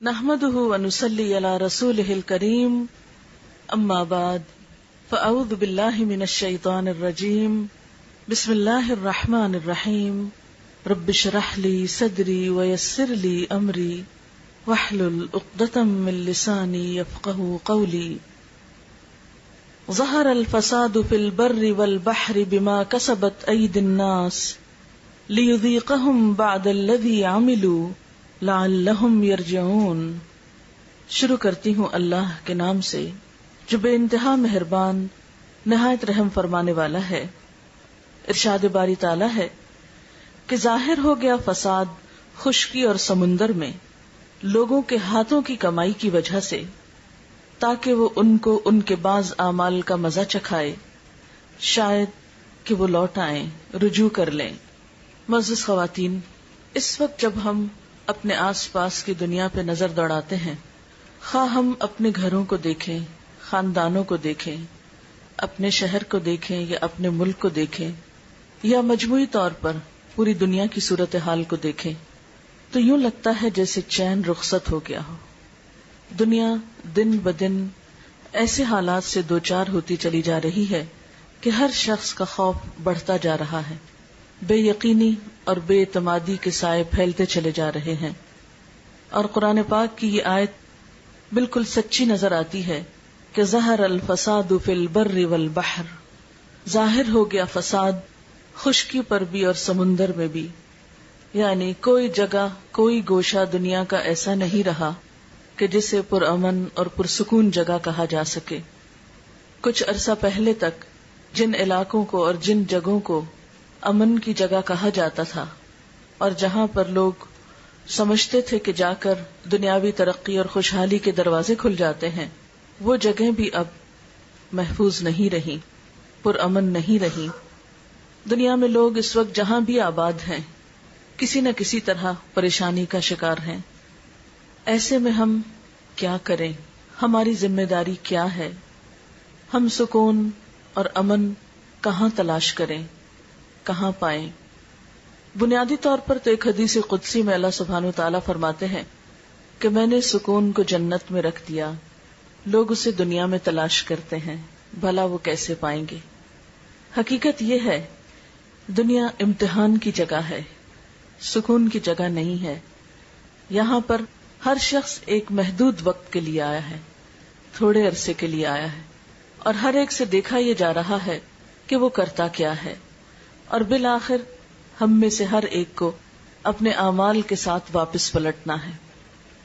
نحمده ونصلي على رسوله الكريم اما بعد فاعوذ بالله من الشيطان الرجيم بسم الله الرحمن الرحيم رب اشرح لي صدري ويسر لي امري واحلل عقدة من لساني يفقهوا قولي ظهر الفساد في البر والبحر بما كسبت ايدي الناس ليذيقهم بعد الذي عملوا لعلہم یرجعون۔ شروع کرتی ہوں اللہ کے نام سے جو بے انتہا مہربان نہایت رحم فرمانے والا ہے۔ ارشاد باری تعالی ہے کہ ظاہر ہو گیا فساد خشکی اور سمندر میں لوگوں کے ہاتھوں کی کمائی کی وجہ سے، تاکہ وہ ان کو ان کے بعض اعمال کا مزہ چکھائے، شاید کہ وہ لوٹ آئیں، رجوع کر لیں۔ معزز خواتین، اس وقت جب ہم اپنے آس پاس کی دنیا پہ نظر دوڑاتے ہیں، خواہ ہم اپنے گھروں کو دیکھیں، خاندانوں کو دیکھیں، اپنے شہر کو دیکھیں یا اپنے ملک کو دیکھیں، یا مجموعی طور پر پوری دنیا کی صورتحال کو دیکھیں، تو یوں لگتا ہے جیسے چین رخصت ہو گیا ہو۔ دنیا دن بدن ایسے حالات سے دوچار ہوتی چلی جا رہی ہے کہ ہر شخص کا خوف بڑھتا جا رہا ہے، بے یقینی اور بے اعتمادی کے سائے پھیلتے چلے جا رہے ہیں، اور قرآن پاک کی یہ آیت بالکل سچی نظر آتی ہے کہ ظہر الفساد فی البر والبحر، ظاہر ہو گیا فساد خشکی پر بھی اور سمندر میں بھی، یعنی کوئی جگہ کوئی گوشہ دنیا کا ایسا نہیں رہا کہ جسے پرامن اور پرسکون جگہ کہا جا سکے۔ کچھ عرصہ پہلے تک جن علاقوں کو اور جن جگہوں کو امن کی جگہ کہا جاتا تھا اور جہاں پر لوگ سمجھتے تھے کہ جا کر دنیاوی ترقی اور خوشحالی کے دروازے کھل جاتے ہیں، وہ جگہیں بھی اب محفوظ نہیں رہی، پرامن نہیں رہی۔ دنیا میں لوگ اس وقت جہاں بھی آباد ہیں کسی نہ کسی طرح پریشانی کا شکار ہیں۔ ایسے میں ہم کیا کریں؟ ہماری ذمہ داری کیا ہے؟ ہم سکون اور امن کہاں تلاش کریں، کہاں پائیں؟ بنیادی طور پر تو ایک حدیث قدسی میں اللہ سبحانہ وتعالیٰ فرماتے ہیں کہ میں نے سکون کو جنت میں رکھ دیا، لوگ اسے دنیا میں تلاش کرتے ہیں، بھلا وہ کیسے پائیں گے؟ حقیقت یہ ہے دنیا امتحان کی جگہ ہے، سکون کی جگہ نہیں ہے۔ یہاں پر ہر شخص ایک محدود وقت کے لیے آیا ہے، تھوڑے عرصے کے لیے آیا ہے، اور ہر ایک سے دیکھا یہ جا رہا ہے کہ وہ کرتا کیا ہے، اور بالآخر ہم میں سے ہر ایک کو اپنے اعمال کے ساتھ واپس پلٹنا ہے،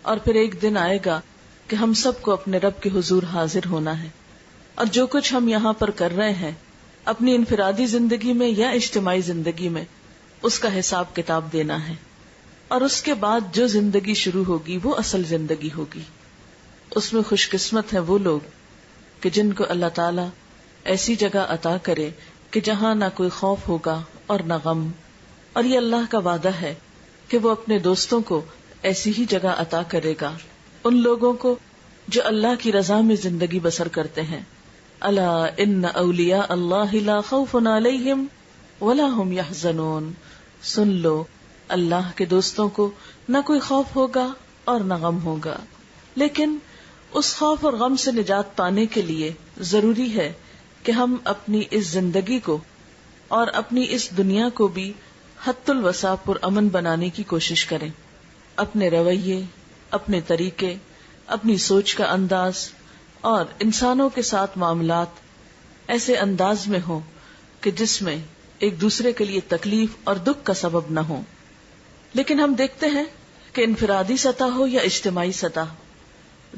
اور پھر ایک دن آئے گا کہ ہم سب کو اپنے رب کے حضور حاضر ہونا ہے، اور جو کچھ ہم یہاں پر کر رہے ہیں اپنی انفرادی زندگی میں یا اجتماعی زندگی میں، اس کا حساب کتاب دینا ہے، اور اس کے بعد جو زندگی شروع ہوگی وہ اصل زندگی ہوگی۔ اس میں خوش قسمت ہیں وہ لوگ کہ جن کو اللہ تعالی ایسی جگہ عطا کرے کہ جہاں نہ کوئی خوف ہوگا اور نہ غم، اور یہ اللہ کا وعدہ ہے کہ وہ اپنے دوستوں کو ایسی ہی جگہ عطا کرے گا، ان لوگوں کو جو اللہ کی رضا میں زندگی بسر کرتے ہیں۔ الا ان اولیاء اللہ لا خوف علیہم ولا هم یحزنون، سن لو اللہ کے دوستوں کو نہ کوئی خوف ہوگا اور نہ غم ہوگا۔ لیکن اس خوف اور غم سے نجات پانے کے لیے ضروری ہے کہ ہم اپنی اس زندگی کو اور اپنی اس دنیا کو بھی حت الوسع پر امن بنانے کی کوشش کریں، اپنے رویے، اپنے طریقے، اپنی سوچ کا انداز اور انسانوں کے ساتھ معاملات ایسے انداز میں ہوں کہ جس میں ایک دوسرے کے لیے تکلیف اور دکھ کا سبب نہ ہو۔ لیکن ہم دیکھتے ہیں کہ انفرادی سطح ہو یا اجتماعی سطح،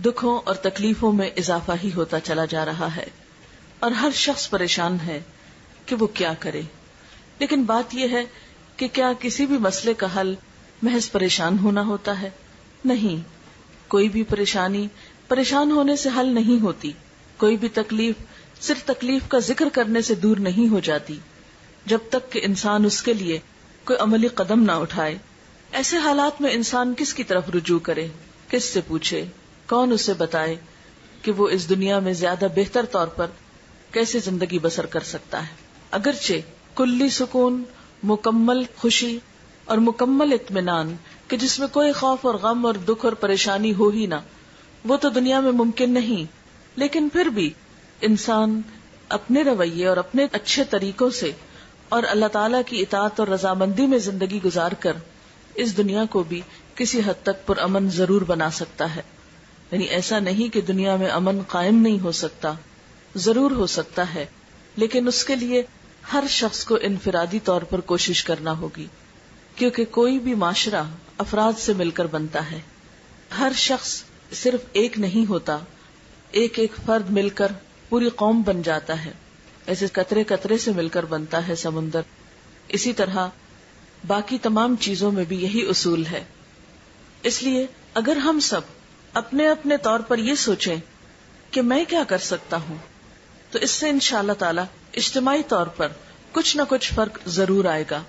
دکھوں اور تکلیفوں میں اضافہ ہی ہوتا چلا جا رہا ہے، اور ہر شخص پریشان ہے کہ وہ کیا کرے۔ لیکن بات یہ ہے کہ کیا کسی بھی مسئلے کا حل محض پریشان ہونا ہوتا ہے؟ نہیں، کوئی بھی پریشانی پریشان ہونے سے حل نہیں ہوتی، کوئی بھی تکلیف صرف تکلیف کا ذکر کرنے سے دور نہیں ہو جاتی، جب تک کہ انسان اس کے لیے کوئی عملی قدم نہ اٹھائے۔ ایسے حالات میں انسان کس کی طرف رجوع کرے، کس سے پوچھے، کون اسے بتائے کہ وہ اس دنیا میں زیادہ بہتر طور پر کیسے زندگی بسر کر سکتا ہے؟ اگرچہ کلی سکون، مکمل خوشی اور مکمل اطمینان کہ جس میں کوئی خوف اور غم اور دکھ اور پریشانی ہو ہی نہ، وہ تو دنیا میں ممکن نہیں. لیکن پھر بھی انسان اپنے رویے اور اپنے اچھے طریقوں سے اور اللہ تعالیٰ کی اطاعت اور رضامندی میں زندگی گزار کر اس دنیا کو بھی کسی حد تک پرامن ضرور بنا سکتا ہے. یعنی ایسا نہیں کہ دنیا میں امن قائم نہیں ہو سکتا، ضرور ہو سکتا ہے، لیکن اس کے لیے ہر شخص کو انفرادی طور پر کوشش کرنا ہوگی، کیونکہ کوئی بھی معاشرہ افراد سے مل کر بنتا ہے. ہر شخص صرف ایک نہیں ہوتا، ایک ایک فرد مل کر پوری قوم بن جاتا ہے. ایسے قطرے قطرے سے مل کر بنتا ہے سمندر. اسی طرح باقی تمام چیزوں میں بھی یہی اصول ہے. اس لیے اگر ہم سب اپنے اپنے طور پر یہ سوچیں کہ میں کیا کر سکتا ہوں، تو اس سے انشاءاللہ تعالی اجتماعی طور پر کچھ نہ کچھ فرق ضرور آئے گا.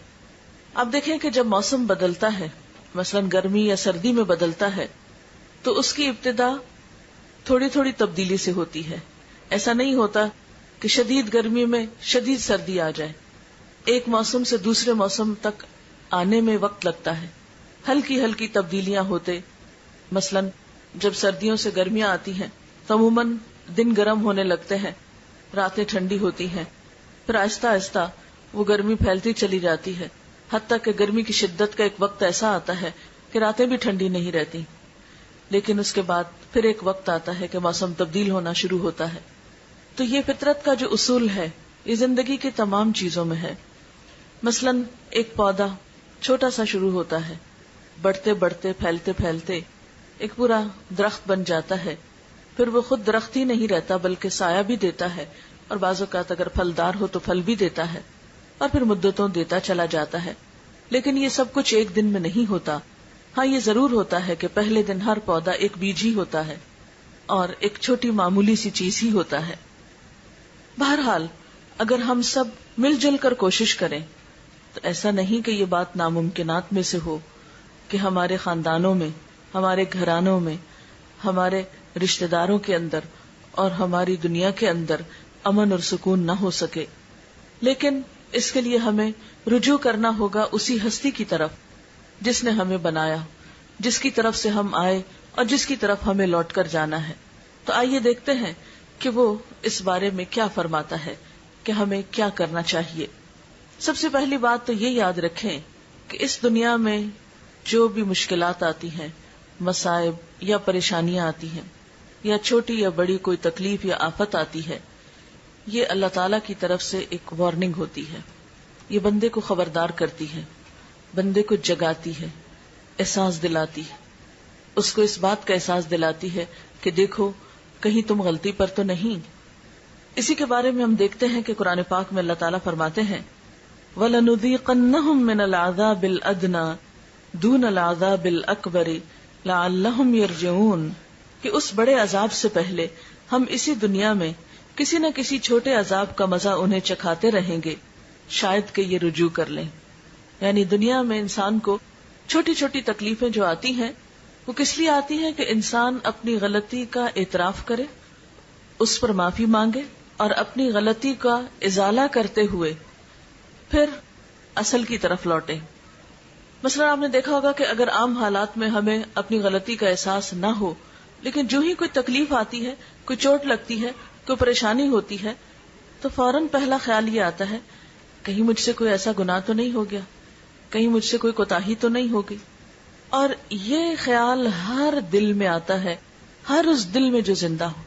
اب دیکھیں کہ جب موسم بدلتا ہے، مثلا گرمی یا سردی میں بدلتا ہے، تو اس کی ابتدا تھوڑی تھوڑی تبدیلی سے ہوتی ہے. ایسا نہیں ہوتا کہ شدید گرمی میں شدید سردی آ جائے. ایک موسم سے دوسرے موسم تک آنے میں وقت لگتا ہے. ہلکی ہلکی تبدیلیاں ہوتے، مثلا جب سردیوں سے گرمیاں آتی ہیں تو عموماً دن گرم ہونے لگتے ہیں، راتیں ٹھنڈی ہوتی ہیں، پھر آہستہ آہستہ وہ گرمی پھیلتی چلی جاتی ہے، حتیٰ کہ گرمی کی شدت کا ایک وقت ایسا آتا ہے کہ راتیں بھی ٹھنڈی نہیں رہتی. لیکن اس کے بعد پھر ایک وقت آتا ہے کہ موسم تبدیل ہونا شروع ہوتا ہے. تو یہ فطرت کا جو اصول ہے یہ زندگی کی تمام چیزوں میں ہے. مثلا ایک پودا چھوٹا سا شروع ہوتا ہے، بڑھتے بڑھتے پھیلتے پھیلتے ایک پورا درخت بن جاتا ہے. پھر وہ خود درخت ہی نہیں رہتا بلکہ سایہ بھی دیتا ہے، اور بعض اوقات اگر پھلدار ہو تو پھل بھی دیتا ہے، اور پھر مدتوں دیتا چلا جاتا ہے. لیکن یہ سب کچھ ایک دن میں نہیں ہوتا. ہاں یہ ضرور ہوتا ہے کہ پہلے دن ہر پودا ایک بیج ہی ہوتا ہے اور ایک چھوٹی معمولی سی چیز ہی ہوتا ہے. بہرحال اگر ہم سب مل جل کر کوشش کریں تو ایسا نہیں کہ یہ بات ناممکنات میں سے ہو کہ ہمارے خاندانوں میں، ہمارے گھرانوں میں، ہمارے رشتہ داروں کے اندر اور ہماری دنیا کے اندر امن اور سکون نہ ہو سکے. لیکن اس کے لیے ہمیں رجوع کرنا ہوگا اسی ہستی کی طرف جس نے ہمیں بنایا، جس کی طرف سے ہم آئے اور جس کی طرف ہمیں لوٹ کر جانا ہے. تو آئیے دیکھتے ہیں کہ وہ اس بارے میں کیا فرماتا ہے کہ ہمیں کیا کرنا چاہیے. سب سے پہلی بات تو یہ یاد رکھیں کہ اس دنیا میں جو بھی مشکلات آتی ہیں، مصائب یا پریشانیاں آتی ہیں، یا چھوٹی یا بڑی کوئی تکلیف یا آفت آتی ہے، یہ اللہ تعالی کی طرف سے ایک وارننگ ہوتی ہے. یہ بندے کو خبردار کرتی ہے، بندے کو جگاتی ہے، احساس دلاتی ہے، اس کو اس بات کا احساس دلاتی ہے کہ دیکھو کہیں تم غلطی پر تو نہیں. اسی کے بارے میں ہم دیکھتے ہیں کہ قرآن پاک میں اللہ تعالیٰ فرماتے ہیں وَلَنُذِيقَنَّهُم مِّنَ الْعَذَابِ الْأَدْنَىٰ دُونَ الْعَذَابِ الْأَكْبَرِ لَعَلَّهُمْ يَرْجِعُونَ، کہ اس بڑے عذاب سے پہلے ہم اسی دنیا میں کسی نہ کسی چھوٹے عذاب کا مزہ انہیں چکھاتے رہیں گے، شاید کہ یہ رجوع کر لیں. یعنی دنیا میں انسان کو چھوٹی چھوٹی تکلیفیں جو آتی ہیں وہ کس لیے آتی ہیں کہ انسان اپنی غلطی کا اعتراف کرے، اس پر معافی مانگے اور اپنی غلطی کا ازالہ کرتے ہوئے پھر اصل کی طرف لوٹے. مثلا آپ نے دیکھا ہوگا کہ اگر عام حالات میں ہمیں اپنی غلطی کا احساس نہ ہو، لیکن جو ہی کوئی تکلیف آتی ہے، کوئی چوٹ لگتی ہے، کوئی پریشانی ہوتی ہے، تو فوراً پہلا خیال یہ آتا ہے کہیں مجھ سے کوئی ایسا گناہ تو نہیں ہو گیا، کہیں مجھ سے کوئی کوتاہی تو نہیں ہوگی. اور یہ خیال ہر دل میں آتا ہے، ہر اس دل میں جو زندہ ہو،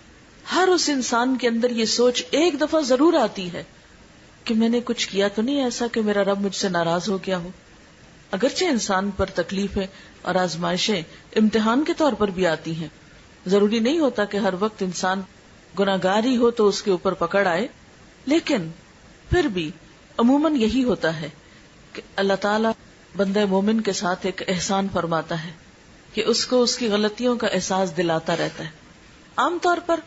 ہر اس انسان کے اندر یہ سوچ ایک دفعہ ضرور آتی ہے کہ میں نے کچھ کیا تو نہیں ایسا کہ میرا رب مجھ سے ناراض ہو گیا ہو. اگرچہ انسان پر تکلیفیں اور آزمائشیں امتحان کے طور پر بھی آتی ہیں، ضروری نہیں ہوتا کہ ہر وقت انسان گناہگار ہی ہو تو اس کے اوپر پکڑ آئے، لیکن پھر بھی عموماً یہی ہوتا ہے کہ اللہ تعالیٰ بندہ مومن کے ساتھ ایک احسان فرماتا ہے کہ اس کو اس کی غلطیوں کا احساس دلاتا رہتا ہے. عام طور پر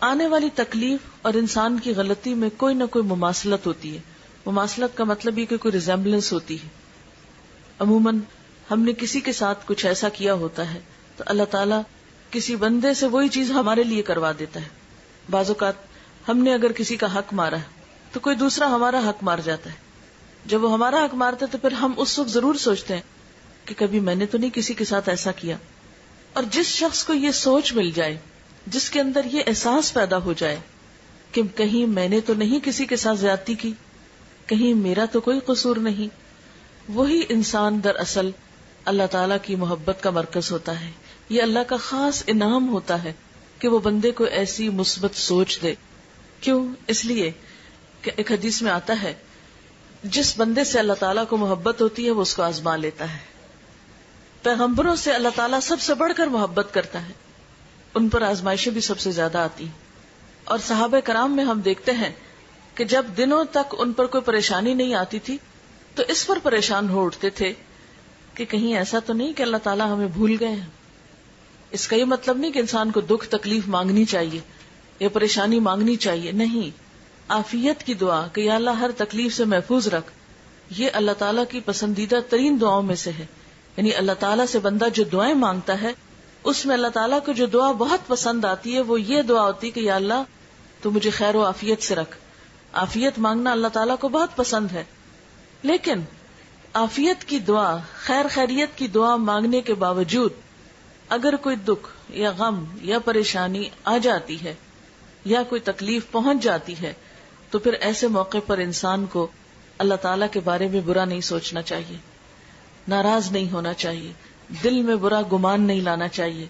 آنے والی تکلیف اور انسان کی غلطی میں کوئی نہ کوئی مماثلت ہوتی ہے. مماثلت کا مطلب یہ کہ کوئی ریزمبلنس ہوتی ہے. عموماً ہم نے کسی کے ساتھ کچھ ایسا کیا ہوتا ہے تو اللہ تعالیٰ کسی بندے سے وہی چیز ہمارے لیے کروا دیتا ہے. بعض اوقات ہم نے اگر کسی کا حق مارا ہے تو کوئی دوسرا ہمارا حق مار جاتا ہے. جب وہ ہمارا حق مارتا ہے تو پھر ہم اس وقت ضرور سوچتے ہیں کہ کبھی میں نے تو نہیں کسی کے ساتھ ایسا کیا. اور جس شخص کو یہ سوچ مل جائے، جس کے اندر یہ احساس پیدا ہو جائے کہ کہیں میں نے تو نہیں کسی کے ساتھ زیادتی کی، کہیں میرا تو کوئی قصور نہیں، وہی انسان دراصل اللہ تعالیٰ کی محبت کا مرکز ہوتا ہے. یہ اللہ کا خاص انعام ہوتا ہے کہ وہ بندے کو ایسی مثبت سوچ دے. کیوں؟ اس لیے کہ ایک حدیث میں آتا ہے جس بندے سے اللہ تعالیٰ کو محبت ہوتی ہے وہ اس کو آزما لیتا ہے. پیغمبروں سے اللہ تعالیٰ سب سے بڑھ کر محبت کرتا ہے، ان پر آزمائشیں بھی سب سے زیادہ آتی ہیں. اور صحابہ کرام میں ہم دیکھتے ہیں کہ جب دنوں تک ان پر کوئی پریشانی نہیں آتی تھی تو اس پر پریشان ہو اٹھتے تھے کہ کہیں ایسا تو نہیں کہ اللہ تعالیٰ ہمیں بھول گئے ہیں. اس کا یہ مطلب نہیں کہ انسان کو دکھ تکلیف مانگنی چاہیے یا پریشانی مانگنی چاہیے، نہیں. عافیت کی دعا کہ یا اللہ ہر تکلیف سے محفوظ رکھ، یہ اللہ تعالیٰ کی پسندیدہ ترین دعاؤں میں سے ہے. یعنی اللہ تعالیٰ سے بندہ جو دعائیں مانگتا ہے اس میں اللہ تعالیٰ کو جو دعا بہت پسند آتی ہے وہ یہ دعا ہوتی ہے کہ یا اللہ تو مجھے خیر و عافیت سے رکھ. عافیت مانگنا اللہ تعالیٰ کو بہت پسند ہے. لیکن عافیت کی دعا، خیر خیریت کی دعا مانگنے کے باوجود اگر کوئی دکھ یا غم یا پریشانی آ جاتی ہے یا کوئی تکلیف پہنچ جاتی ہے تو پھر ایسے موقع پر انسان کو اللہ تعالیٰ کے بارے میں برا نہیں سوچنا چاہیے، ناراض نہیں ہونا چاہیے، دل میں برا گمان نہیں لانا چاہیے.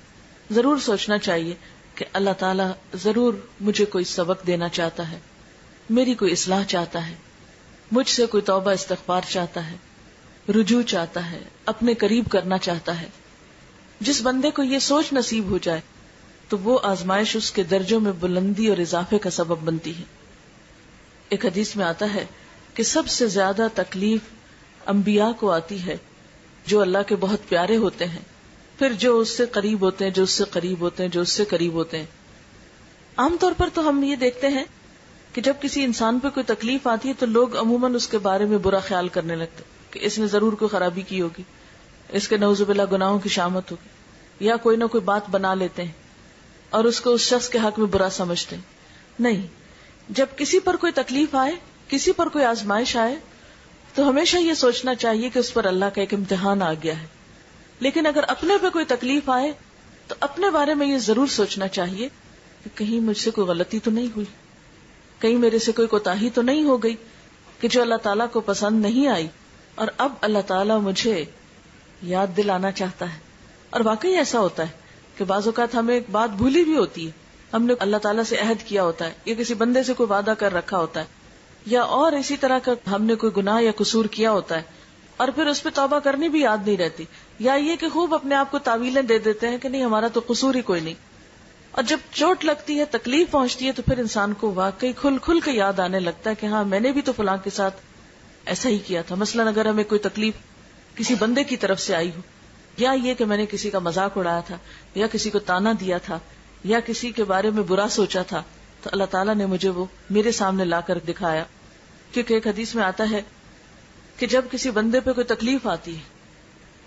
ضرور سوچنا چاہیے کہ اللہ تعالیٰ ضرور مجھے کوئی سبق دینا چاہتا ہے، میری کوئی اصلاح چاہتا ہے، مجھ سے کوئی توبہ استغفار چاہتا ہے، رجوع چاہتا ہے، اپنے قریب کرنا چاہتا ہے. جس بندے کو یہ سوچ نصیب ہو جائے تو وہ آزمائش اس کے درجوں میں بلندی اور اضافے کا سبب بنتی ہے. ایک حدیث میں آتا ہے کہ سب سے زیادہ تکلیف انبیاء کو آتی ہے جو اللہ کے بہت پیارے ہوتے ہیں، پھر جو اس سے قریب ہوتے ہیں، جو اس سے قریب ہوتے ہیں، جو اس سے قریب ہوتے ہیں. عام طور پر تو ہم یہ دیکھتے ہیں کہ جب کسی انسان پہ کوئی تکلیف آتی ہے تو لوگ عموماً اس کے بارے میں برا خیال کرنے لگتے کہ اس نے ضرور کوئی خرابی کی ہوگی، اس کے نعوذ باللہ گناہوں کی شامت ہوگی، یا کوئی نہ کوئی بات بنا لیتے ہیں اور اس کو اس شخص کے حق میں برا سمجھتے ہیں. نہیں، جب کسی پر کوئی تکلیف آئے، کسی پر کوئی آزمائش آئے تو ہمیشہ یہ سوچنا چاہیے کہ اس پر اللہ کا ایک امتحان آ گیا ہے. لیکن اگر اپنے پہ کوئی تکلیف آئے تو اپنے بارے میں یہ ضرور سوچنا چاہیے کہ کہیں مجھ سے کوئی غلطی تو نہیں ہوئی، کہیں میرے سے کوئی کوتاہی تو نہیں ہو گئی کہ جو اللہ تعالیٰ کو پسند نہیں آئی اور اب اللہ تعالیٰ مجھے یاد دلانا چاہتا ہے. اور واقعی ایسا ہوتا ہے کہ بعض اوقات ہمیں ایک بات بھولی بھی ہوتی ہے، ہم نے اللہ تعالیٰ سے عہد کیا ہوتا ہے یا کسی بندے سے کوئی وعدہ کر رکھا ہوتا ہے یا اور اسی طرح کا ہم نے کوئی گناہ یا قصور کیا ہوتا ہے اور پھر اس پہ توبہ کرنی بھی یاد نہیں رہتی، یا یہ کہ خوب اپنے آپ کو تعویلیں دے دیتے ہیں کہ نہیں ہمارا تو قصور ہی کوئی نہیں. اور جب چوٹ لگتی ہے، تکلیف پہنچتی ہے تو پھر انسان کو واقعی کھل کھل کے یاد آنے لگتا ہے کہ ہاں میں نے بھی تو فلاں کے ساتھ ایسا ہی کیا تھا. مثلاً اگر ہمیں کوئی تکلیف کسی بندے کی طرف سے آئی ہو، یا یہ کہ میں نے کسی کا مذاق اڑایا تھا یا کسی کو تانا دیا تھا یا کسی کے بارے میں برا سوچا تھا، تو اللہ تعالیٰ نے مجھے وہ میرے سامنے لا کر دکھایا. کیونکہ ایک حدیث میں آتا ہے کہ جب کسی بندے پہ کوئی تکلیف آتی ہے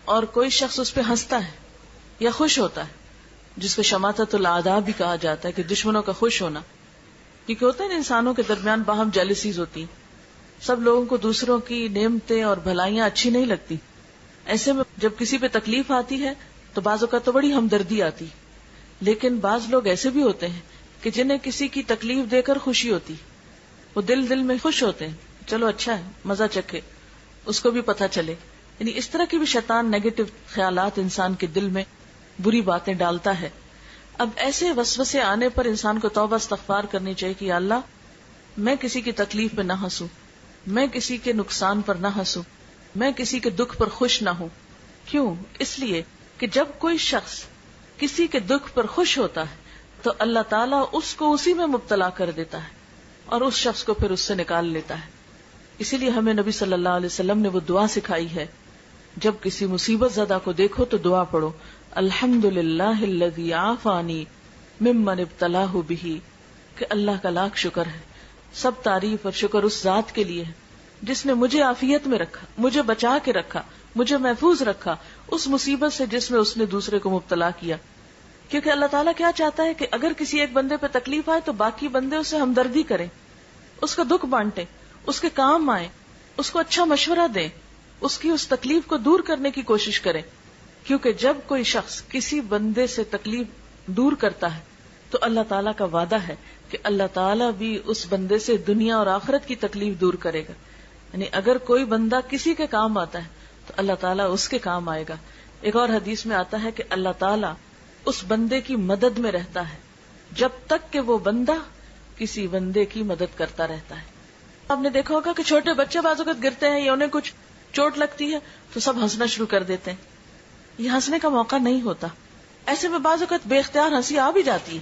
اور کوئی شخص اس پہ ہنستا ہے یا خوش ہوتا ہے، جس کو شماتت الاعداء بھی کہا جاتا ہے کہ دشمنوں کا خوش ہونا، کیونکہ ہوتا ہے انسانوں کے درمیان باہم جیلسیز ہوتی، سب لوگوں کو دوسروں کی نعمتیں اور بھلائیاں اچھی نہیں لگتی. ایسے میں جب کسی پہ تکلیف آتی ہے تو بعض اوقات تو بڑی ہمدردی آتی، لیکن بعض لوگ ایسے بھی ہوتے ہیں کہ جنہیں کسی کی تکلیف دے کر خوشی ہوتی، وہ دل میں خوش ہوتے ہیں، چلو اچھا ہے مزہ چکھے، اس کو بھی پتہ چلے. یعنی اس طرح کی بھی شیطان نیگیٹو خیالات انسان کے دل میں بری باتیں ڈالتا ہے. اب ایسے وسوسے آنے پر انسان کو توبہ استغفار کرنی چاہیے کہ یا اللہ میں کسی کی تکلیف پہ نہ ہنسوں، میں کسی کے نقصان پر نہ ہنسوں، میں کسی کے دکھ پر خوش نہ ہوں. کیوں؟ اس لیے کہ جب کوئی شخص کسی کے دکھ پر خوش ہوتا ہے تو اللہ تعالیٰ اس کو اسی میں مبتلا کر دیتا ہے اور اس شخص کو پھر اس سے نکال لیتا ہے. اسی لیے ہمیں نبی صلی اللہ علیہ وسلم نے وہ دعا سکھائی ہے، جب کسی مصیبت زدہ کو دیکھو تو دعا پڑھو، الحمدللہ الذی عافانی ممن ابتلاہ بہ، کہ اللہ کا لاکھ شکر ہے، سب تعریف اور شکر اس ذات کے لیے ہے جس نے مجھے عافیت میں رکھا، مجھے بچا کے رکھا، مجھے محفوظ رکھا اس مصیبت سے جس میں اس نے دوسرے کو مبتلا کیا. کیونکہ اللہ تعالیٰ کیا چاہتا ہے کہ اگر کسی ایک بندے پہ تکلیف آئے تو باقی بندے اس سے ہمدردی کریں، اس کا دکھ بانٹیں، اس کے کام آئیں، اس کو اچھا مشورہ دیں، اس کی اس تکلیف کو دور کرنے کی کوشش کریں، کیونکہ جب کوئی شخص کسی بندے سے تکلیف دور کرتا ہے تو اللہ تعالیٰ کا وعدہ ہے کہ اللہ تعالیٰ بھی اس بندے سے دنیا اور آخرت کی تکلیف دور کرے گا. یعنی اگر کوئی بندہ کسی کے کام آتا ہے تو اللہ تعالیٰ اس کے کام آئے گا. ایک اور حدیث میں آتا ہے کہ اللہ تعالیٰ اس بندے کی مدد میں رہتا ہے جب تک کہ وہ بندہ کسی بندے کی مدد کرتا رہتا ہے. آپ نے دیکھا ہوگا کہ چھوٹے بچے بعض اوقات گرتے ہیں یا انہیں کچھ چوٹ لگتی ہے تو سب ہنسنا شروع کر دیتے ہیں. یہ ہنسنے کا موقع نہیں ہوتا. ایسے میں بعض اوقات بے اختیار ہنسی آ بھی جاتی ہے.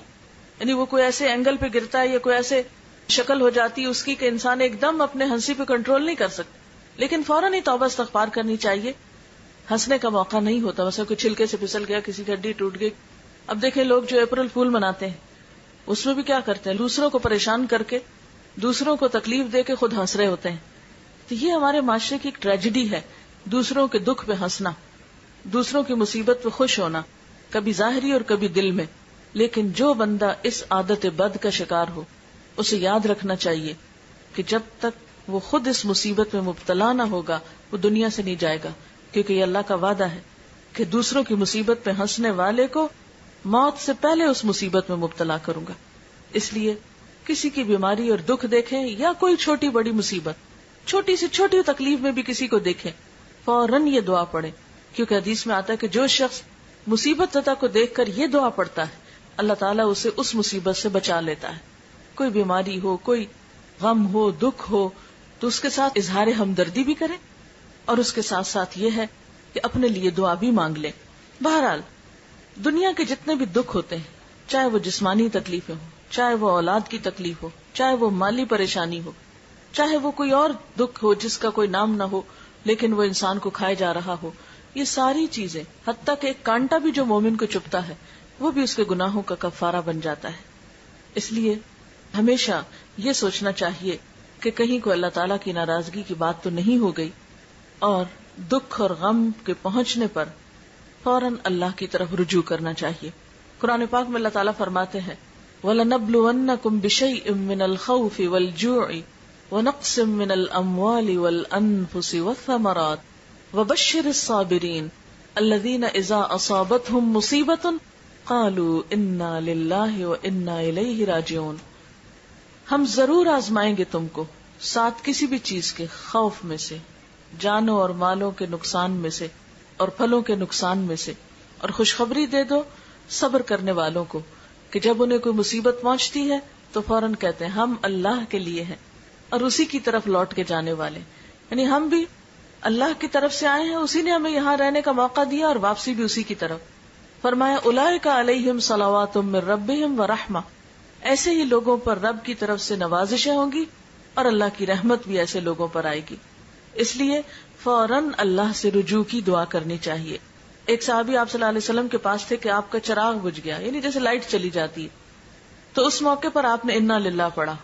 یعنی وہ کوئی ایسے اینگل پہ گرتا ہے یا کوئی ایسے شکل ہو جاتی ہے اس کی کہ انسان ایک دم اپنے ہنسی پہ کنٹرول نہیں کر سکتا, لیکن فوراً ہی توبہ استغفار کرنی چاہیے. ہنسنے کا موقع نہیں ہوتا. مثلا کوئی چھلکے سے پھسل گیا, کسی کی ہڈی ٹوٹ گئی. اب دیکھیں لوگ جو اپریل فول مناتے ہیں اس میں بھی کیا کرتے ہیں, دوسروں کو پریشان کر کے, دوسروں کو تکلیف دے کے خود ہنس رہے ہوتے ہیں. تو یہ ہمارے معاشرے کی ایک ٹریجڈی ہے, دوسروں کے دکھ پہ ہنسنا, دوسروں کی مصیبت پہ خوش ہونا, کبھی ظاہری اور کبھی دل میں. لیکن جو بندہ اس عادت بد کا شکار ہو اسے یاد رکھنا چاہیے کہ جب تک وہ خود اس مصیبت میں مبتلا نہ ہوگا وہ دنیا سے نہیں جائے گا, کیونکہ یہ اللہ کا وعدہ ہے کہ دوسروں کی مصیبت پہ ہنسنے والے کو موت سے پہلے اس مصیبت میں مبتلا کروں گا. اس لیے کسی کی بیماری اور دکھ دیکھیں یا کوئی چھوٹی بڑی مصیبت, چھوٹی سے چھوٹی تکلیف میں بھی کسی کو دیکھیں, فوراً یہ دعا پڑھیں, کیونکہ حدیث میں آتا ہے کہ جو شخص مصیبت زدہ کو دیکھ کر یہ دعا پڑھتا ہے اللہ تعالیٰ اسے اس مصیبت سے بچا لیتا ہے. کوئی بیماری ہو, کوئی غم ہو, دکھ ہو, تو اس کے ساتھ اظہار ہمدردی بھی کریں اور اس کے ساتھ ساتھ یہ ہے کہ اپنے لیے دعا بھی مانگ لیں. بہرحال دنیا کے جتنے بھی دکھ ہوتے ہیں, چاہے وہ جسمانی تکلیفیں ہوں, چاہے وہ اولاد کی تکلیف ہو, چاہے وہ مالی پریشانی ہو, چاہے وہ کوئی اور دکھ ہو جس کا کوئی نام نہ ہو لیکن وہ انسان کو کھائے جا رہا ہو, یہ ساری چیزیں, حتیٰ کہ ایک کانٹا بھی جو مومن کو چبھتا ہے وہ بھی اس کے گناہوں کا کفارہ بن جاتا ہے. اس لیے ہمیشہ یہ سوچنا چاہیے کہ کہیں کو اللہ تعالیٰ کی ناراضگی کی بات تو نہیں ہو گئی, اور دکھ اور غم کے پہنچنے پر فوراً اللہ کی طرف رجوع کرنا چاہیے. قرآن پاک میں اللہ تعالیٰ فرماتے ہیں وَلَنَبْلُوَنَّكُمْ بِشَيْءٍ مِّنَ الْخَوْفِ وَالْجُوعِ وَنَقْصٍ مِّنَ الْأَمْوَالِ وَالْأَنفُسِ وَالثَّمَرَاتِ وَبَشِّرِ الصَّابِرِينَ الَّذِينَ إِذَا أَصَابَتْهُمْ مُصِيبَةٌ قَالُوا إِنَّا لِلَّهِ وَإِنَّا إِلَيْهِ رَاجِعُونَ. ہم ضرور آزمائیں گے تم کو ساتھ کسی بھی چیز کے خوف میں سے, جانوں اور مالوں کے نقصان میں سے, اور پھلوں کے نقصان میں سے, اور خوشخبری دے دو صبر کرنے والوں کو کہ جب انہیں کوئی مصیبت پہنچتی ہے تو فوراً کہتے ہیں ہم اللہ کے لیے ہیں اور اسی کی طرف لوٹ کے جانے والے. یعنی ہم بھی اللہ کی طرف سے آئے ہیں, اسی نے ہمیں یہاں رہنے کا موقع دیا اور واپسی بھی اسی کی طرف. فرمایا اولئک علیہم صلوات من ربہم ورحمہ, ایسے ہی لوگوں پر رب کی طرف سے نوازشیں ہوں گی اور اللہ کی رحمت بھی ایسے لوگوں پر آئے گی. اس لیے فوراً اللہ سے رجوع کی دعا کرنی چاہیے. ایک صحابی آپ صلی اللہ علیہ وسلم کے پاس تھے کہ آپ کا چراغ بجھ گیا, یعنی جیسے لائٹ چلی جاتی ہے, تو اس موقع پر آپ نے انا للہ پڑھا.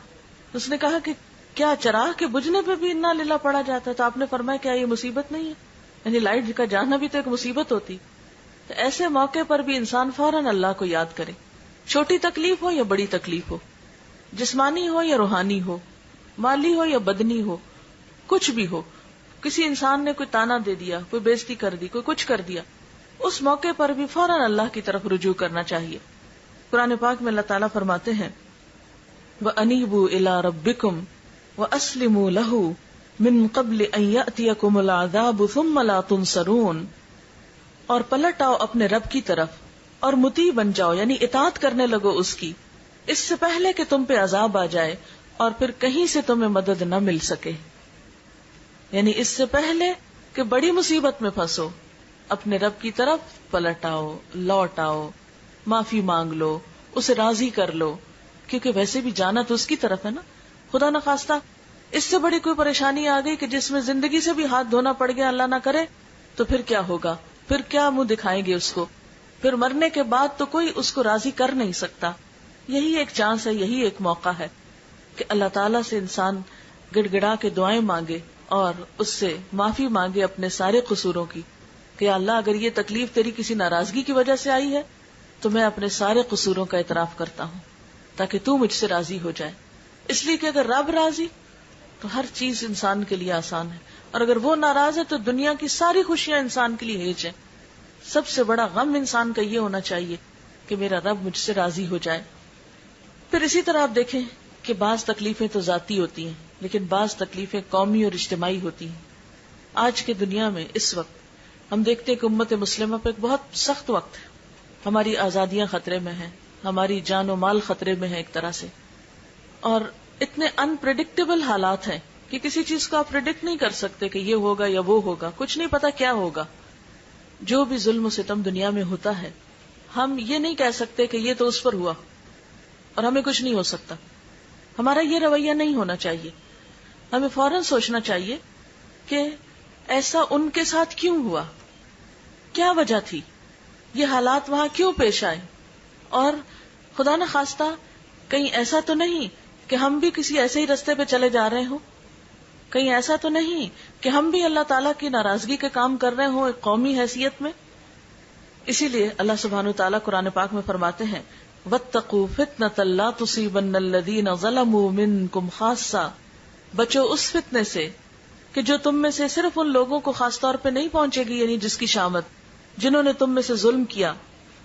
اس نے کہا کہ کیا چراغ کے بجھنے پہ بھی انا للہ پڑھا جاتا ہے؟ تو آپ نے فرمایا کیا یہ مصیبت نہیں ہے؟ یعنی لائٹ کا جانا بھی تو ایک مصیبت ہوتی. تو ایسے موقع پر بھی انسان فوراً اللہ کو یاد کرے, چھوٹی تکلیف ہو یا بڑی تکلیف ہو, جسمانی ہو یا روحانی ہو, مالی ہو یا بدنی ہو, کچھ بھی ہو. کسی انسان نے کوئی تانا دے دیا, کوئی بےزتی کر دی, کوئی کچھ کر دیا, اس موقع پر بھی فوراً اللہ کی طرف رجوع کرنا چاہیے. قرآن پاک میں اللہ تعالیٰ فرماتے ہیں وَأَنِيبُوا إِلَىٰ رَبِّكُمْ وَأَسْلِمُوا لَهُ مِن قَبْلِ أَن يَأْتِيَكُمُ الْعَذَابُ ثُمَّ لَا تُنصَرُونَ, اور پلٹ آؤ اپنے رب کی طرف اور مطیع بن جاؤ, یعنی اطاعت کرنے لگو اس کی, اس سے پہلے کہ تم پہ عذاب آ جائے اور پھر کہیں سے تمہیں مدد نہ مل سکے. یعنی اس سے پہلے کہ بڑی مصیبت میں پھنسو اپنے رب کی طرف پلٹ آؤ, لوٹ آؤ, معافی مانگ لو, اسے راضی کر لو, کیونکہ ویسے بھی جانا تو اس کی طرف ہے نا. خدا نخواستہ اس سے بڑی کوئی پریشانی آ گئی کہ جس میں زندگی سے بھی ہاتھ دھونا پڑ گیا, اللہ نہ کرے, تو پھر کیا ہوگا؟ پھر کیا منہ دکھائیں گے اس کو؟ پھر مرنے کے بعد تو کوئی اس کو راضی کر نہیں سکتا. یہی ایک چانس ہے, یہی ایک موقع ہے کہ اللہ تعالیٰ سے انسان گڑ گڑا کے دعائیں مانگے اور اس سے معافی مانگے اپنے سارے قصوروں کی کہ اللہ اگر یہ تکلیف تیری کسی ناراضگی کی وجہ سے آئی ہے تو میں اپنے سارے قصوروں کا اعتراف کرتا ہوں تاکہ تو مجھ سے راضی ہو جائے. اس لیے کہ اگر رب راضی تو ہر چیز انسان کے لیے آسان ہے, اور اگر وہ ناراض ہے تو دنیا کی ساری خوشیاں انسان کے لیے ہیج ہیں. سب سے بڑا غم انسان کا یہ ہونا چاہیے کہ میرا رب مجھ سے راضی ہو جائے. پھر اسی طرح آپ دیکھیں کہ بعض تکلیفیں تو ذاتی ہوتی ہیں لیکن بعض تکلیفیں قومی اور اجتماعی ہوتی ہیں. آج کی دنیا میں اس وقت ہم دیکھتے ہیں کہ امت مسلمہ پہ ایک بہت سخت وقت ہے. ہماری آزادیاں خطرے میں ہیں, ہماری جان و مال خطرے میں ہے ایک طرح سے, اور اتنے انپریڈکٹیبل حالات ہیں کہ کسی چیز کو آپ پریڈکٹ نہیں کر سکتے کہ یہ ہوگا یا وہ ہوگا, کچھ نہیں پتا کیا ہوگا. جو بھی ظلم و ستم دنیا میں ہوتا ہے ہم یہ نہیں کہہ سکتے کہ یہ تو اس پر ہوا اور ہمیں کچھ نہیں ہو سکتا. ہمارا یہ رویہ نہیں ہونا چاہیے. ہمیں فوراً سوچنا چاہیے کہ ایسا ان کے ساتھ کیوں ہوا, کیا وجہ تھی, یہ حالات وہاں کیوں پیش آئے, اور خدا نہ خواستہ کہیں ایسا تو نہیں کہ ہم بھی کسی ایسے ہی رستے پہ چلے جا رہے ہوں, کہیں ایسا تو نہیں کہ ہم بھی اللہ تعالیٰ کی ناراضگی کے کام کر رہے ہوں ایک قومی حیثیت میں. اسی لیے اللہ سبحانہ وتعالیٰ قرآن پاک میں فرماتے ہیں وَاتَّقُوا فِتْنَةً لَا تُصِيبَنَّ الَّذِينَ ظَلَمُوا مِنْكُمْ خَاصَّةً, بچو اس فتنے سے کہ جو تم میں سے صرف ان لوگوں کو خاص طور پہ نہیں پہنچے گی, یعنی جس کی شامت جنہوں نے تم میں سے ظلم کیا.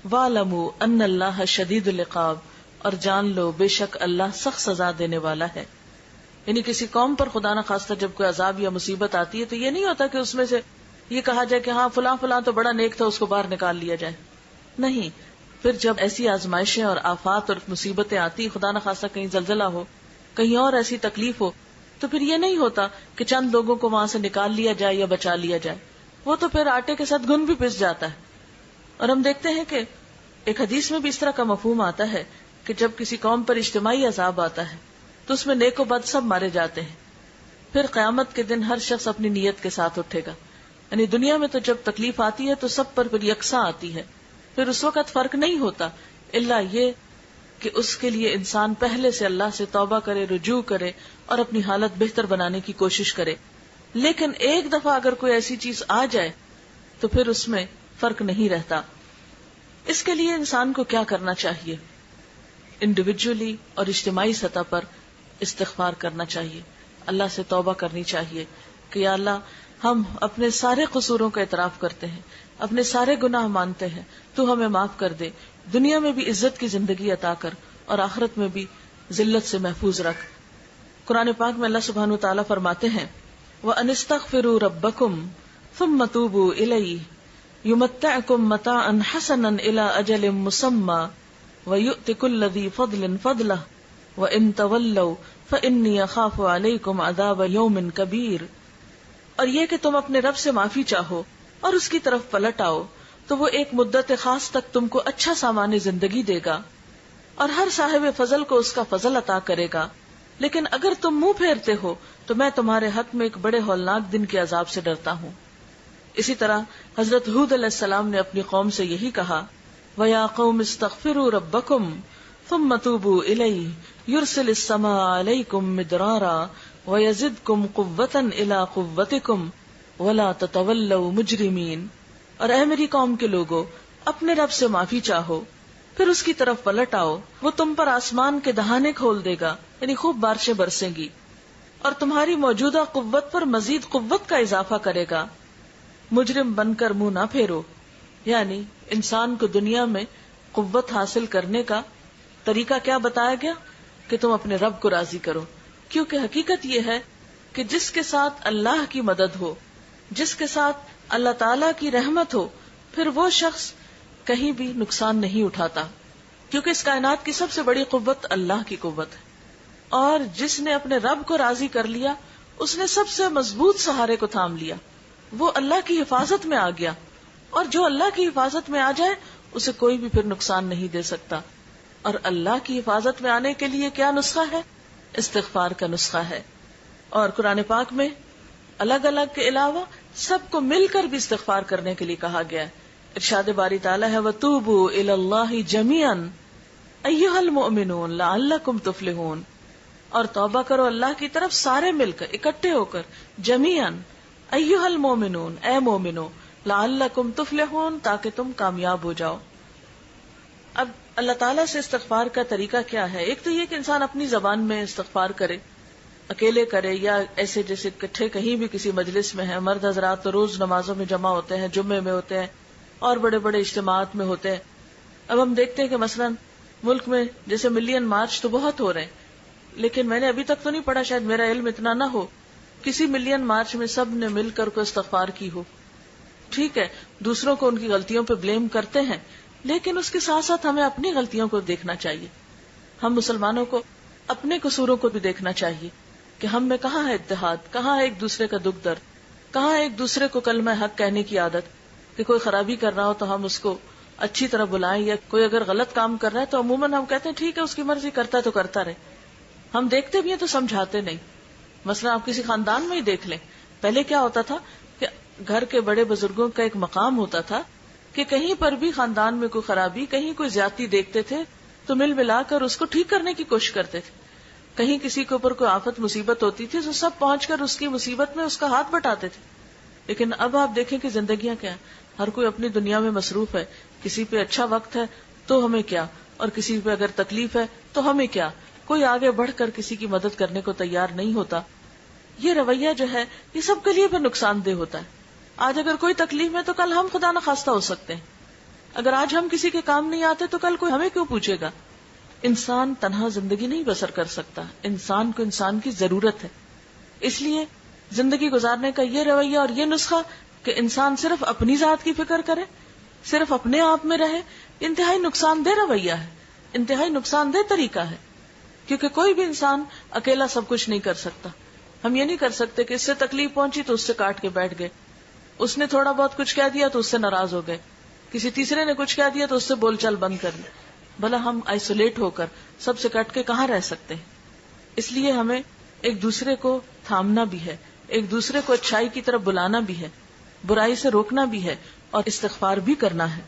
وَاعْلَمُوا أَنَّ اللَّهَ شَدِيدُ الْعِقَابِ, اور جان لو بے شک اللہ سخت سزا دینے والا ہے. یعنی کسی قوم پر خدا نہ خواستہ جب کوئی عذاب یا مصیبت آتی ہے تو یہ نہیں ہوتا کہ اس میں سے یہ کہا جائے کہ ہاں فلاں فلاں تو بڑا نیک تھا, اس کو باہر نکال لیا جائے. نہیں, پھر جب ایسی آزمائشیں اور آفات اور مصیبتیں آتی, خدا نہ خواستہ کہیں زلزلہ ہو, کہیں اور ایسی تکلیف ہو, تو پھر یہ نہیں ہوتا کہ چند لوگوں کو وہاں سے نکال لیا جائے یا بچا لیا جائے. وہ تو پھر آٹے کے ساتھ گن بھی پس جاتا ہے. اور ہم دیکھتے ہیں کہ ایک حدیث میں بھی اس طرح کا مفہوم آتا ہے کہ جب کسی قوم پر اجتماعی عذاب آتا ہے تو اس میں نیک و بد سب مارے جاتے ہیں. پھر قیامت کے دن ہر شخص اپنی نیت کے ساتھ اٹھے گا. یعنی دنیا میں تو جب تکلیف آتی ہے تو سب پر پھر یکساں آتی ہے, پھر اس وقت فرق نہیں ہوتا الا یہ کہ اس کے لیے انسان پہلے سے اللہ سے توبہ کرے, رجوع کرے اور اپنی حالت بہتر بنانے کی کوشش کرے. لیکن ایک دفعہ اگر کوئی ایسی چیز آ جائے تو پھر اس میں فرق نہیں رہتا. اس کے لیے انسان کو کیا کرنا چاہیے؟ انڈیویجولی اور اجتماعی سطح پر استغفار کرنا چاہیے, اللہ سے توبہ کرنی چاہیے کہ یا اللہ ہم اپنے سارے قصوروں کا اعتراف کرتے ہیں, اپنے سارے گناہ مانتے ہیں, تو ہمیں معاف کر دے, دنیا میں بھی عزت کی زندگی عطا کر اور آخرت میں بھی ذلت سے محفوظ رکھ. قرآن پاک میں اللہ سبحانہ وتعالیٰ فرماتے ہیں وَأَنِ اسْتَغْفِرُوا رَبَّكُمْ ثُمَّ تُوبُوا إِلَيْهِ يُمَتِّعْكُمْ مَتَاعًا حَسَنًا إِلَىٰ أَجَلٍ مُّسَمًّى وَيُؤْتِ كُلَّ ذِي فَضْلٍ فَضْلَهُ وَإِن تَوَلَّوْا فَإِنِّي أَخَافُ عَلَيْكُمْ عَذَابَ يَوْمٍ كَبِيرٍ. اور یہ کہ تم اپنے رب سے معافی چاہو اور اس کی طرف پلٹ آؤ تو وہ ایک مدت خاص تک تم کو اچھا سامان زندگی دے گا اور ہر صاحب فضل کو اس کا فضل عطا کرے گا. لیکن اگر تم منہ پھیرتے ہو تو میں تمہارے حق میں ایک بڑے ہولناک دن کے عذاب سے ڈرتا ہوں. اسی طرح حضرت ہود علیہ السلام نے اپنی قوم سے یہی کہا وَيَا قَوْمِ اسْتَغْفِرُوا رَبَّكُمْ ثُمَّ تُوبُوا إِلَيْهِ يُرْسِلِ السَّمَاءَ عَلَيْكُمْ مِدْرَارًا وَيَزِدْكُمْ قُوَّةً إِلَىٰ قُوَّتِكُمْ وَلَا تَتَوَلَّوْا مُجْرِمِينَ. اور اے میری قوم کے لوگو, اپنے رب سے معافی چاہو پھر اس کی طرف پلٹ آؤ, وہ تم پر آسمان کے دہانے کھول دے گا, یعنی خوب بارشیں برسیں گی, اور تمہاری موجودہ قوت پر مزید قوت کا اضافہ کرے گا. مجرم بن کر منہ نہ پھیرو. یعنی انسان کو دنیا میں قوت حاصل کرنے کا طریقہ کیا بتایا گیا کہ تم اپنے رب کو راضی کرو, کیونکہ حقیقت یہ ہے کہ جس کے ساتھ اللہ کی مدد ہو, جس کے ساتھ اللہ تعالی کی رحمت ہو, پھر وہ شخص کہیں بھی نقصان نہیں اٹھاتا, کیونکہ اس کائنات کی سب سے بڑی قوت اللہ کی قوت ہے. اور جس نے اپنے رب کو راضی کر لیا اس نے سب سے مضبوط سہارے کو تھام لیا, وہ اللہ کی حفاظت میں آ گیا, اور جو اللہ کی حفاظت میں آ جائے اسے کوئی بھی پھر نقصان نہیں دے سکتا. اور اللہ کی حفاظت میں آنے کے لیے کیا نسخہ ہے؟ استغفار کا نسخہ ہے. اور قرآن پاک میں الگ الگ کے علاوہ سب کو مل کر بھی استغفار کرنے کے لیے کہا گیا ہے. ارشاد باری تعالیٰ ہے وَتُوبُوا إِلَى اللَّهِ جَمِيعًا أَيُّهَا الْمُؤْمِنُونَ لَعَلَّكُمْ تُفْلِحُونَ. اور توبہ کرو اللہ کی طرف سارے مل کر, اکٹھے ہو کر, جمیعاً, أَيُّهَا الْمُؤْمِنُونَ, اے مومنو, لَعَلَّكُمْ تُفْلِحُونَ, تاکہ تم کامیاب ہو جاؤ. اب اللہ تعالیٰ سے استغفار کا طریقہ کیا ہے؟ ایک تو یہ کہ انسان اپنی زبان میں استغفار کرے, اکیلے کرے یا ایسے جیسے اکٹھے کہیں بھی کسی مجلس میں ہیں. مرد حضرات تو روز نمازوں میں جمع ہوتے ہیں، جمعے میں ہوتے ہیں اور بڑے بڑے اجتماعات میں ہوتے ہیں. اب ہم دیکھتے ہیں کہ مثلا ملک میں جیسے ملین مارچ تو بہت ہو رہے ہیں، لیکن میں نے ابھی تک تو نہیں پڑھا، شاید میرا علم اتنا نہ ہو، کسی ملین مارچ میں سب نے مل کر کو استغفار کی ہو. ٹھیک ہے، دوسروں کو ان کی غلطیوں پہ بلیم کرتے ہیں، لیکن اس کے ساتھ ساتھ ہمیں اپنی غلطیوں کو دیکھنا چاہیے. ہم مسلمانوں کو اپنے قصوروں کو بھی دیکھنا چاہیے کہ ہم میں کہاں ہے اتحاد، کہاں ہے ایک دوسرے کا دکھ درد، کہاں ہے ایک دوسرے کو کلمہ حق کہنے کی عادت، کہ کوئی خرابی کر رہا ہو تو ہم اس کو اچھی طرح بلائیں، یا کوئی اگر غلط کام کر رہا ہے تو عموماً ہم کہتے ہیں ٹھیک ہے اس کی مرضی، کرتا ہے تو کرتا رہے. ہم دیکھتے بھی ہیں تو سمجھاتے نہیں. مثلا آپ کسی خاندان میں ہی دیکھ لیں، پہلے کیا ہوتا تھا کہ گھر کے بڑے بزرگوں کا ایک مقام ہوتا تھا کہ کہیں پر بھی خاندان میں کوئی خرابی، کہیں کوئی زیادتی دیکھتے تھے تو مل ملا کر اس کو ٹھیک کرنے کی کوشش کرتے تھے. کہیں کسی کے اوپر کوئی آفت مصیبت ہوتی تھی تو سب پہنچ کر اس کی مصیبت میں اس کا ہاتھ بٹاتے تھے. لیکن اب آپ دیکھیں کہ زندگیاں کیا ہیں، ہر کوئی اپنی دنیا میں مصروف ہے. کسی پہ اچھا وقت ہے تو ہمیں کیا، اور کسی پہ اگر تکلیف ہے تو ہمیں کیا. کوئی آگے بڑھ کر کسی کی مدد کرنے کو تیار نہیں ہوتا. یہ رویہ جو ہے یہ سب کے لیے بھی نقصان دہ ہوتا ہے. آج اگر کوئی تکلیف ہے تو کل ہم خدا نخواستہ ہو سکتے ہیں. اگر آج ہم کسی کے کام نہیں آتے تو کل کوئی ہمیں کیوں پوچھے گا. انسان تنہا زندگی نہیں بسر کر سکتا، انسان کو انسان کی ضرورت ہے. اس لیے زندگی گزارنے کا یہ رویہ اور یہ نسخہ کہ انسان صرف اپنی ذات کی فکر کرے، صرف اپنے آپ میں رہے، انتہائی نقصان دہ رویہ ہے، انتہائی نقصان دہ طریقہ ہے. کیونکہ کوئی بھی انسان اکیلا سب کچھ نہیں کر سکتا. ہم یہ نہیں کر سکتے کہ اس سے تکلیف پہنچی تو اس سے کاٹ کے بیٹھ گئے، اس نے تھوڑا بہت کچھ کہہ دیا تو اس سے ناراض ہو گئے، کسی تیسرے نے کچھ کہہ دیا تو اس سے بول چال بند کر دی. بھلا ہم آئسولیٹ ہو کر سب سے کٹ کے کہاں رہ سکتے ہیں. اس لیے ہمیں ایک دوسرے کو تھامنا بھی ہے، ایک دوسرے کو اچھائی کی طرف بلانا بھی ہے، برائی سے روکنا بھی ہے، اور استغفار بھی کرنا ہے.